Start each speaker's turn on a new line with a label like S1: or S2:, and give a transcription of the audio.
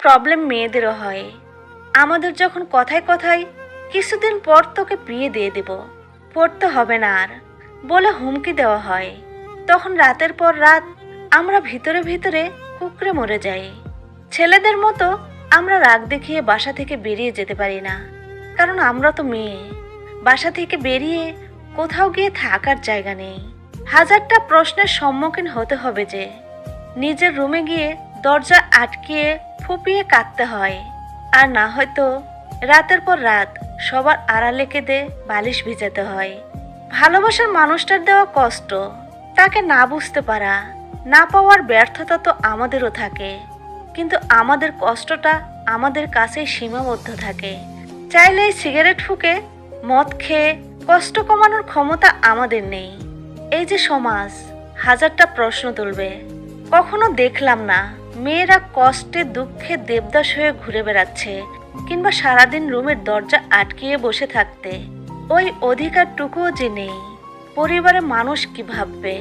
S1: Problem মেয়েদেরও হয়। আমাদের যখন কথায় কথায় কিছুদিন পর তোকে বিয়ে দিয়ে দেব, পড়তে হবে না আর বলে হুমকি দেওয়া হয়, তখন রাতের পর রাত আমরা ভিতরে ভিতরে কুঁকড়ে মরে যাই। ছেলেদের মতো আমরা রাগ দেখিয়ে বাসা থেকে বেরিয়ে যেতে পারি না, কারণ আমরা তো মেয়ে। বাসা থেকে বেরিয়ে কোথাও গিয়ে থাকার জায়গা নেই। হাজারটা প্রশ্নের সম্মুখীন হতে হবে যে নিজের রুমে গিয়ে দরজা আটকিয়ে ফুপিয়ে কাঁদতে হয়, আর না হয়তো রাতের পর রাত সবার আড়ালে কেঁদে বালিশ ভিজাতে হয়। ভালোবাসার মানুষটার দেওয়া কষ্ট, তাকে না বুঝতে পারা, না পাওয়ার ব্যর্থতা তো আমাদেরও থাকে, কিন্তু আমাদের কষ্টটা আমাদের কাছেই সীমাবদ্ধ থাকে। চাইলেই সিগারেট ফুঁকে মদ খেয়ে কষ্ট কমানোর ক্ষমতা আমাদের নেই। এই যে সমাজ হাজারটা প্রশ্ন তুলবে। কখনো দেখলাম না মেয়েরা কষ্টে দুঃখে দেবদাস হয়ে ঘুরে বেড়াচ্ছে, কিংবা সারাদিন রুমের দরজা আটকিয়ে বসে থাকতে। ওই অধিকারটুকুও যে নেই, পরিবারের মানুষ কি ভাববে।